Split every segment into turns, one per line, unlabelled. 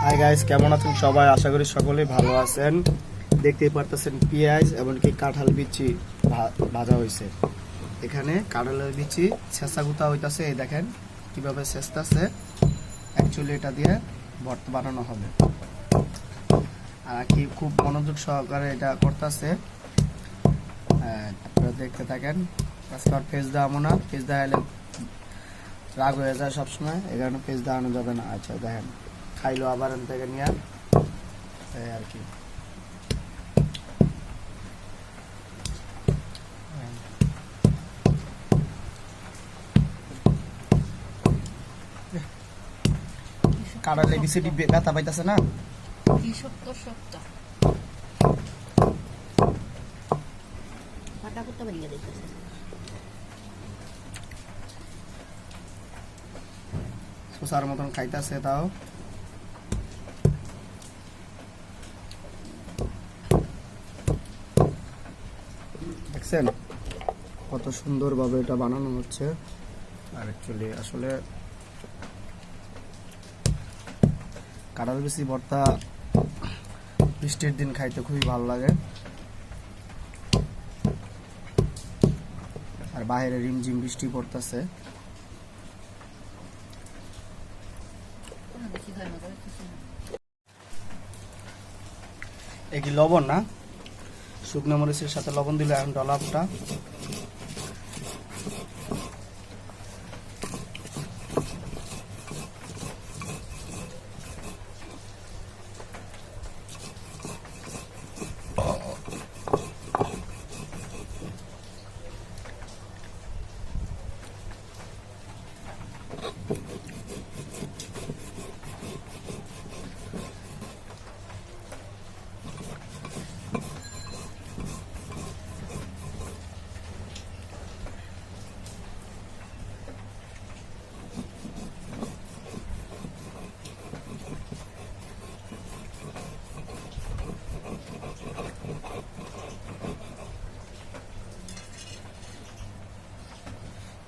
Hi guys, কেমন আছেন সবাই? আশা করি সকলেই ভালো আছেন। দেখতেই পারতেছেন পেঁয়াজ এমনকি কাঁঠাল বিচি ভাজা হয়েছে। এখানে কাঁঠালের বিচি ছেঁচা গুতা হইতাছে। এই দেখেন কিভাবে ছেঁচতেছে। অ্যাকচুয়ালি এটা দিয়ে ভর্তা বানানো হবে। আর কি খুব মনোযোগ সহকারে এটা করতেছে। আপনারা দেখতে থাকেন। আজকে আর পেঁয়াজ দেওয়া না, পেঁয়াজ দেওয়ালে রাগ হয়ে যায় সবসময়, এই কারণে পেঁয়াজ দেওয়ানো যাবে না। আচ্ছা দেখেন, খাইলো আবার এন থেকে নিয়ে আর কি। কাঁঠালে বিচি ব্যথা পাইতেছে না? শোষার মতন খাইতেছে। তাও দেখছেন কত সুন্দর ভাবে এটা বানানো হচ্ছে। আর অ্যাকচুয়ালি আসলে কাঁঠাল বিচি ভর্তা বৃষ্টির দিন খাইতে খুবই ভালো লাগে। আর বাইরে রিমঝিম বৃষ্টি পড়তেছে। এই কি লবণ না, শুকনো মরিচের সাথে লবণ দিলে এখন ডলাপটা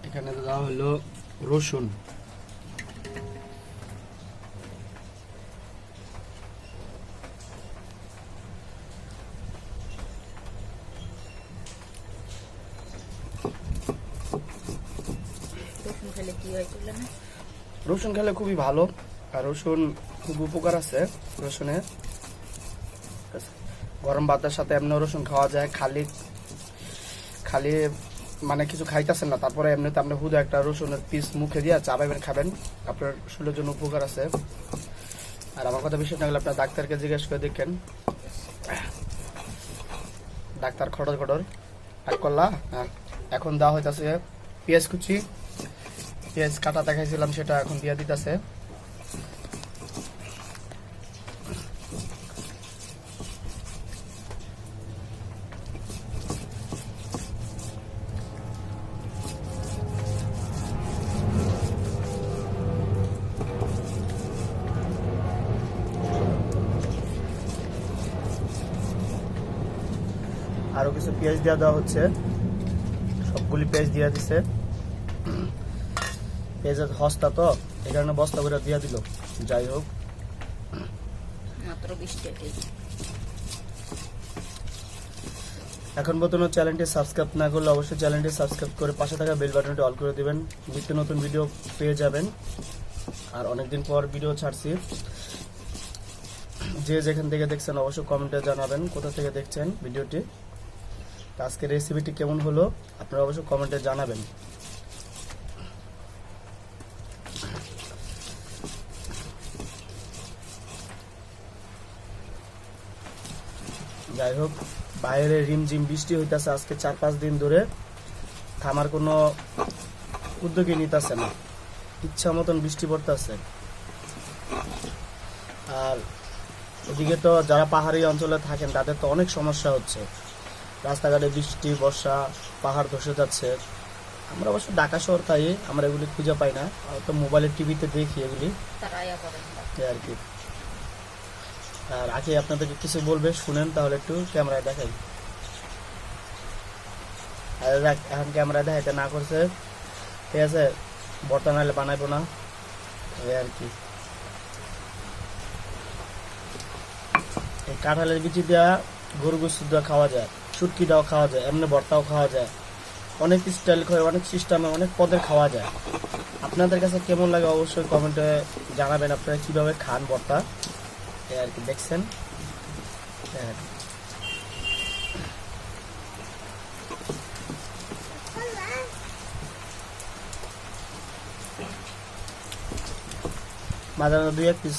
এখানে দেওয়া হলো রসুন। রসুন খেলে খুবই ভালো। আর রসুন খুব উপকার আছে রসুনের। গরম ভাতের সাথে এমনি রসুন খাওয়া যায়। খালি খালি মানে কিছু খাইতেছেন না, তারপরে এমনিতে আপনি হুদা একটা রসুনের পিস মুখে দিয়ে চাবাইবেন, খাবেন, আপনার শরীরের জন্য উপকার আছে। আর আমার কথা বিশ্বাস না হলে আপনার ডাক্তারকে জিজ্ঞেস করে দেখেন। ডাক্তার খটর খটর এক করলা। এখন দেওয়া হইতাছে পেঁয়াজ কুচি। পেঁয়াজ কাটা দেখাইছিলাম, সেটা এখন দিয়ে দিতেছে। আরো কিছু পেঁয়াজ দিয়ে দেওয়া হচ্ছে। সবগুলি পেঁয়াজ দিয়ে দিছে। পেঁয়াজের হস্তা তো, এই কারণে বস্তা করে দিয়ে দিল। যাই হোক, এখন পর্যন্ত চ্যানেলটি সাবস্ক্রাইব না করলে অবশ্যই চ্যানেলটি সাবস্ক্রাইব করে পাশে থাকা বেল বাটনটি অল করে দিবেন। নিত্য নতুন ভিডিও পেয়ে যাবেন। আর অনেকদিন পর ভিডিও ছাড়ছি। যে যেখান থেকে দেখছেন অবশ্যই কমেন্টে জানাবেন কোথা থেকে দেখছেন ভিডিওটি। আজকের রেসিপিটি কেমন হলো আপনারা অবশ্যই কমেন্টে জানাবেন। যাই হোক, বাইরে রিমঝিম বৃষ্টি হইতাছে আজকে 4-5 দিন ধরে। থামার কোনো উদ্যোগই নিতেছে না, ইচ্ছা মতন বৃষ্টি পড়তেছে। আর এদিকে তো যারা পাহাড়ি অঞ্চলে থাকেন তাদের তো অনেক সমস্যা হচ্ছে। রাস্তাঘাটে বৃষ্টি, বর্ষা, পাহাড় ধসে যাচ্ছে। আমরা অবশ্য ঢাকা শহর, তাই আমরা এগুলি খুঁজে পাই না, তো মোবাইলের টিভিতে দেখি এগুলি আর কি। আর আগে আপনাদেরকে কিছু বলবে, শুনেন, তাহলে একটু ক্যামেরায় দেখাই। এখন ক্যামেরায় দেখাইতে না করছে, ঠিক আছে, ভর্তা নাহলে বানাইবো না, এই আর কি। এই কাঁঠালের বিচি দেওয়া গরু গোস্ত দেওয়া খাওয়া যায়, শুটকি দেওয়া খাওয়া যায়, এমনি ভর্তাও খাওয়া যায়, অনেক স্টাইল করে অনেক সিস্টেমে অনেক পদের খাওয়া যায়। আপনাদের কাছে কেমন লাগে অবশ্যই কমেন্টে জানাবেন, আপনারা কীভাবে খান ভর্তা। এই আর কি দেখছেন। এই আর কি। মাঝে মাঝে 2-1 পিস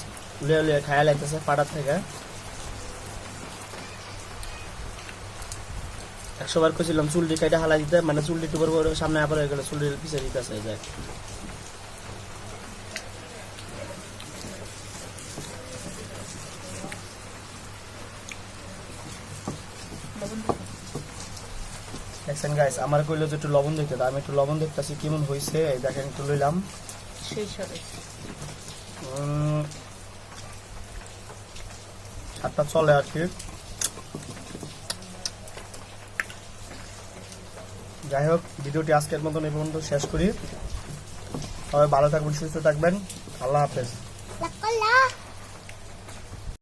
লিয়ে লিয়ে খায়া লাগতেছে পাড়ার থেকে। 100 বার কইছিলাম চুলটি কাইটা হালা দিতে, মানে চুলটি টুবার সামনে আবার হয়ে গেলে চুলটি পিছিয়ে দিতেছে যায়। দেখছেন গাইস, আমার কইলো যে একটু লবণ দেখতে, আমি একটু লবণ দেখতেছি কেমন হয়েছে। এই দেখেন একটু লইলাম,
সেই সাথে
স্বাদটা চলে আর কি। যাই হোক, ভিডিওটি আজকের মতন এই পর্যন্ত শেষ করি। সবাই ভালো থাকবেন, সুস্থ থাকবেন। আল্লাহ হাফেজ।